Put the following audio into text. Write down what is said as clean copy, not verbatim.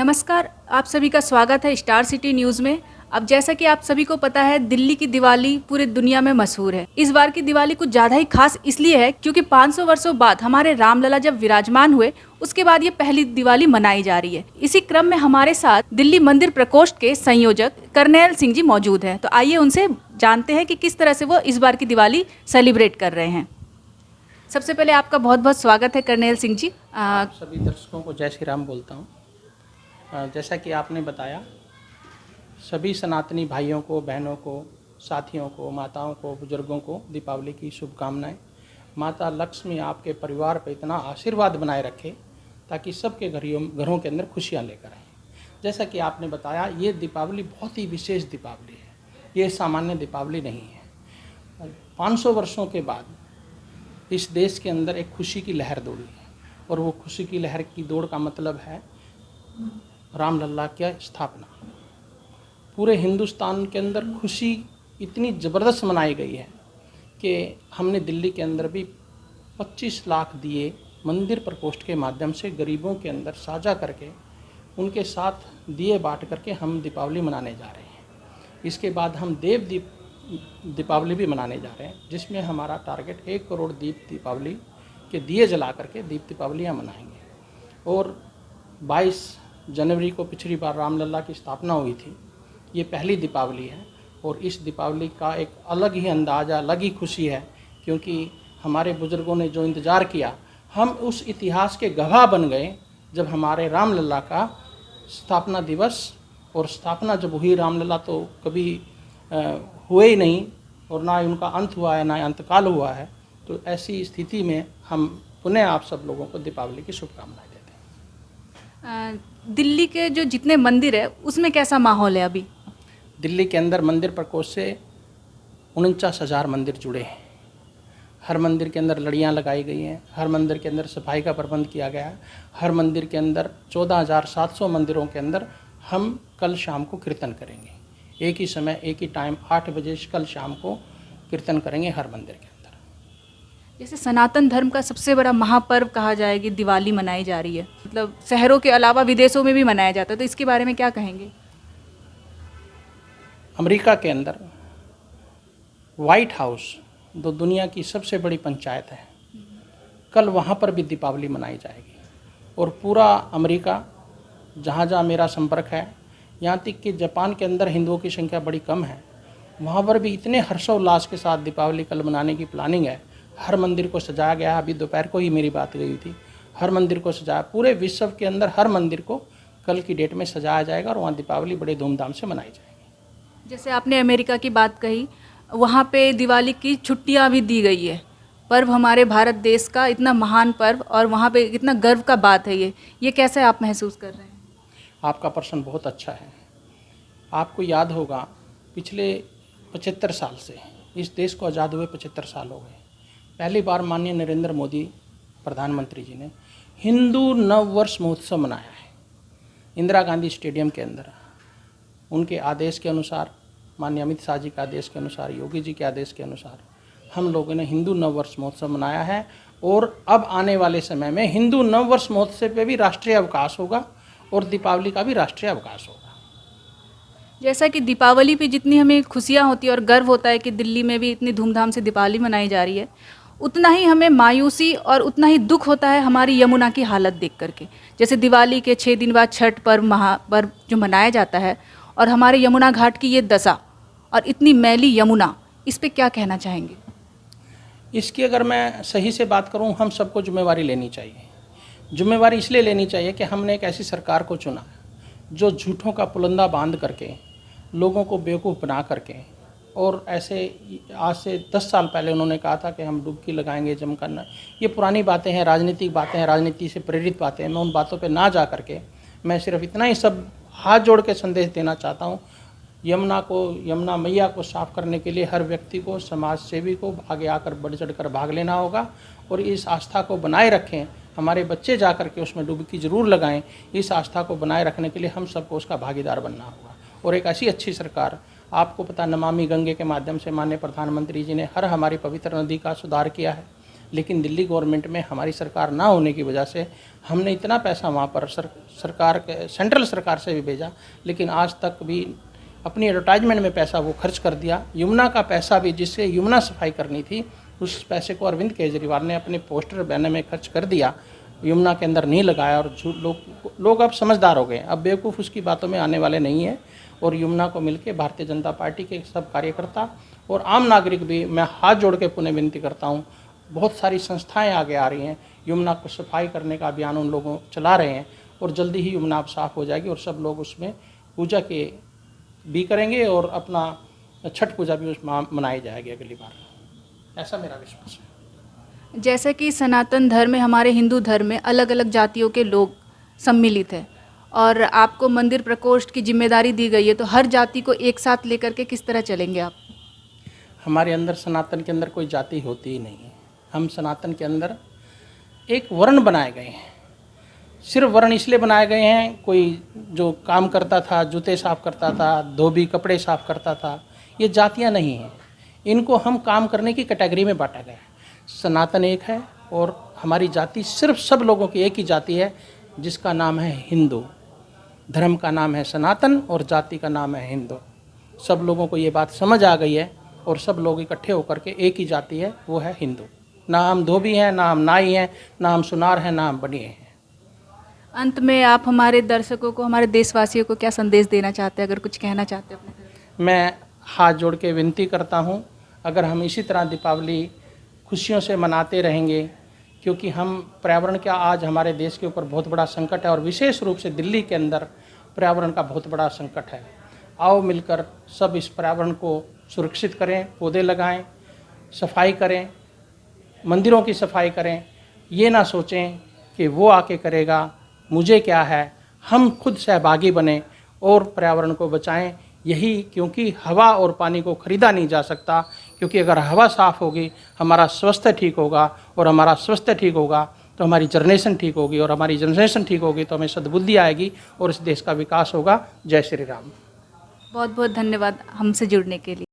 नमस्कार, आप सभी का स्वागत है स्टार सिटी न्यूज़ में। अब जैसा कि आप सभी को पता है, दिल्ली की दिवाली पूरे दुनिया में मशहूर है। इस बार की दिवाली कुछ ज़्यादा ही खास इसलिए है क्योंकि 500 वर्षों बाद हमारे रामलला जब विराजमान हुए, उसके बाद ये पहली दिवाली मनाई जा रही है। इसी क्रम में हमारे साथ दिल्ली मंदिर प्रकोष्ठ के संयोजक करनैल सिंह जी मौजूद हैं। तो आइए उनसे जानते हैं कि किस तरह से वो इस बार की दिवाली सेलिब्रेट कर रहे हैं। सबसे पहले आपका बहुत बहुत स्वागत है करनैल सिंह जी। आप सभी दर्शकों को जय श्री राम बोलता हूँ। जैसा कि आपने बताया, सभी सनातनी भाइयों को, बहनों को, साथियों को, माताओं को, बुजुर्गों को दीपावली की शुभकामनाएं। माता लक्ष्मी आपके परिवार पर इतना आशीर्वाद बनाए रखे ताकि सबके घरों के अंदर खुशियाँ लेकर आएँ। जैसा कि आपने बताया, ये दीपावली बहुत ही विशेष दीपावली है। ये सामान्य दीपावली नहीं है। 500 वर्षों के बाद इस देश के अंदर एक खुशी की लहर दौड़ी है, और वो खुशी की लहर की दौड़ का मतलब है रामलला की स्थापना। पूरे हिंदुस्तान के अंदर खुशी इतनी ज़बरदस्त मनाई गई है कि हमने दिल्ली के अंदर भी 25 लाख दिए मंदिर प्रकोष्ठ के माध्यम से गरीबों के अंदर साझा करके उनके साथ दिए बांट करके हम दीपावली मनाने जा रहे हैं। इसके बाद हम दीपावली भी मनाने जा रहे हैं, जिसमें हमारा टारगेट 1 करोड़ दीपावली के दिए जला करके दीपावलियाँ मनाएंगे। और 22 जनवरी को पिछली बार रामलला की स्थापना हुई थी। ये पहली दीपावली है, और इस दीपावली का एक अलग ही अंदाज़, अलग ही खुशी है, क्योंकि हमारे बुज़ुर्गों ने जो इंतज़ार किया, हम उस इतिहास के गवाह बन गए जब हमारे रामलला का स्थापना दिवस। और स्थापना जब हुई, रामलला तो कभी हुए ही नहीं, और ना उनका अंत हुआ है, ना अंतकाल हुआ है। तो ऐसी स्थिति में हम पुनः आप सब लोगों को दीपावली की शुभकामनाएं देते हैं। दिल्ली के जो जितने मंदिर है उसमें कैसा माहौल है अभी? दिल्ली के अंदर मंदिर प्रकोष्ठ से 49,000 मंदिर जुड़े हैं। हर मंदिर के अंदर लड़ियाँ लगाई गई हैं, हर मंदिर के अंदर सफाई का प्रबंध किया गया है। हर मंदिर के अंदर 14,700 मंदिरों के अंदर हम कल शाम को कीर्तन करेंगे। एक ही समय, एक ही टाइम, 8 बजे कल शाम को कीर्तन करेंगे हर मंदिर के अंदर। जैसे सनातन धर्म का सबसे बड़ा महापर्व कहा जाए कि दिवाली मनाई जा रही है, मतलब शहरों के अलावा विदेशों में भी मनाया जाता है, तो इसके बारे में क्या कहेंगे? अमेरिका के अंदर व्हाइट हाउस, जो दुनिया की सबसे बड़ी पंचायत है, कल वहाँ पर भी दीपावली मनाई जाएगी। और पूरा अमेरिका, जहाँ जहाँ मेरा संपर्क है, यहाँ तक कि जापान के अंदर हिंदुओं की संख्या बड़ी कम है, वहाँ पर भी इतने हर्षोल्लास के साथ दीपावली कल मनाने की प्लानिंग है। हर मंदिर को सजाया गया। अभी दोपहर को ही मेरी बात गई थी, हर मंदिर को सजाया। पूरे विश्व के अंदर हर मंदिर को कल की डेट में सजाया जाएगा, और वहाँ दीपावली बड़े धूमधाम से मनाई जाएगी। जैसे आपने अमेरिका की बात कही, वहाँ पे दिवाली की छुट्टियाँ भी दी गई है। पर्व हमारे भारत देश का इतना महान पर्व, और वहाँ पे इतना गर्व का बात है। ये कैसे आप महसूस कर रहे हैं? आपका प्रश्न बहुत अच्छा है। आपको याद होगा, पिछले 75 साल से, इस देश को आज़ाद हुए 75 साल हो गए, पहली बार माननीय नरेंद्र मोदी प्रधानमंत्री जी ने हिंदू नव वर्ष महोत्सव मनाया है इंदिरा गांधी स्टेडियम के अंदर। उनके आदेश के अनुसार, माननीय अमित शाह जी के आदेश के अनुसार, योगी जी के आदेश के अनुसार हम लोगों ने हिंदू नव वर्ष महोत्सव मनाया है। और अब आने वाले समय में हिंदू नव वर्ष महोत्सव पे भी राष्ट्रीय अवकाश होगा, और दीपावली का भी राष्ट्रीय अवकाश होगा। जैसा कि दीपावली पे जितनी हमें खुशियाँ होती है और गर्व होता है कि दिल्ली में भी इतनी धूमधाम से दीपावली मनाई जा रही है, उतना ही हमें मायूसी और उतना ही दुख होता है हमारी यमुना की हालत देख करके। जैसे दिवाली के 6 दिन बाद छठ पर्व, महापर्व जो मनाया जाता है, और हमारे यमुना घाट की ये दशा और इतनी मैली यमुना, इस पे क्या कहना चाहेंगे? इसकी अगर मैं सही से बात करूं, हम सबको जिम्मेवारी लेनी चाहिए। जिम्मेवारी इसलिए लेनी चाहिए कि हमने एक ऐसी सरकार को चुना जो झूठों का पुलंदा बांध करके, लोगों को बेवकूफ़ बना करके, और ऐसे आज से 10 साल पहले उन्होंने कहा था कि हम डुबकी लगाएंगे जम करना। ये पुरानी बातें हैं, राजनीतिक बातें हैं, राजनीति से प्रेरित बातें हैं। मैं उन बातों पे ना जा करके, मैं सिर्फ इतना ही सब हाथ जोड़ के संदेश देना चाहता हूँ। यमुना मैया को साफ़ करने के लिए हर व्यक्ति को, समाज सेवी को आगे आकर बढ़ चढ़ कर भाग लेना होगा, और इस आस्था को बनाए रखें। हमारे बच्चे जा कर के उसमें डुबकी ज़रूर लगाएं। इस आस्था को बनाए रखने के लिए हम सबको उसका भागीदार बनना होगा। और एक ऐसी अच्छी सरकार, आपको पता, नमामि गंगे के माध्यम से माननीय प्रधानमंत्री जी ने हर हमारी पवित्र नदी का सुधार किया है। लेकिन दिल्ली गवर्नमेंट में हमारी सरकार ना होने की वजह से हमने इतना पैसा वहाँ पर सरकार के सेंट्रल सरकार से भी भेजा, लेकिन आज तक भी अपनी एडवर्टाइजमेंट में पैसा वो खर्च कर दिया। यमुना का पैसा भी, जिससे यमुना सफाई करनी थी, उस पैसे को अरविंद केजरीवाल ने अपने पोस्टर बैनर में खर्च कर दिया, यमुना के अंदर नहीं लगाया। और लोग अब समझदार हो गए, अब बेवकूफ़ उसकी बातों में आने वाले नहीं हैं। और यमुना को मिलके भारतीय जनता पार्टी के सब कार्यकर्ता और आम नागरिक भी, मैं हाथ जोड़ के पुनः विनती करता हूँ, बहुत सारी संस्थाएं आगे आ रही हैं, यमुना को सफाई करने का अभियान उन लोगों चला रहे हैं और जल्दी ही यमुना साफ़ हो जाएगी और सब लोग उसमें पूजा के भी करेंगे और अपना छठ पूजा भी उसमें मनाई जाएगी अगली बार, ऐसा मेरा विश्वास है। जैसा कि सनातन धर्म में, हमारे हिंदू धर्म में अलग अलग जातियों के लोग सम्मिलित हैं और आपको मंदिर प्रकोष्ठ की जिम्मेदारी दी गई है, तो हर जाति को एक साथ लेकर के किस तरह चलेंगे आप? हमारे अंदर, सनातन के अंदर कोई जाति होती ही नहीं है। हम सनातन के अंदर एक वर्ण बनाए गए हैं, सिर्फ वर्ण इसलिए बनाए गए हैं, कोई जो काम करता था, जूते साफ़ करता था, धोबी कपड़े साफ़ करता था, ये जातियां नहीं हैं। इनको हम काम करने की कैटेगरी में बांटा गया है। सनातन एक है और हमारी जाति सिर्फ सब लोगों की एक ही जाति है, जिसका नाम है हिंदू। धर्म का नाम है सनातन और जाति का नाम है हिंदू। सब लोगों को ये बात समझ आ गई है और सब लोग इकट्ठे होकर के एक ही जाति है, वो है हिंदू। ना हम धोबी हैं, ना हम नाई हैं, ना हम सुनार हैं, ना हम बनिए हैं। अंत में आप हमारे दर्शकों को, हमारे देशवासियों को क्या संदेश देना चाहते हैं, अगर कुछ कहना चाहते हैं अपने तरफ से? मैं हाथ जोड़ के विनती करता हूँ, अगर हम इसी तरह दीपावली खुशियों से मनाते रहेंगे, क्योंकि हम पर्यावरण का आज हमारे देश के ऊपर बहुत बड़ा संकट है और विशेष रूप से दिल्ली के अंदर पर्यावरण का बहुत बड़ा संकट है। आओ मिलकर सब इस पर्यावरण को सुरक्षित करें, पौधे लगाएं, सफाई करें, मंदिरों की सफाई करें। ये ना सोचें कि वो आके करेगा, मुझे क्या है। हम खुद सहभागी बने और पर्यावरण को बचाएं। यही, क्योंकि हवा और पानी को खरीदा नहीं जा सकता, क्योंकि अगर हवा साफ़ होगी, हमारा स्वास्थ्य ठीक होगा और हमारा स्वास्थ्य ठीक होगा तो हमारी जनरेशन ठीक होगी और हमारी जनरेशन ठीक होगी तो हमें सद्बुद्धि आएगी और इस देश का विकास होगा। जय श्री राम। बहुत बहुत धन्यवाद हमसे जुड़ने के लिए।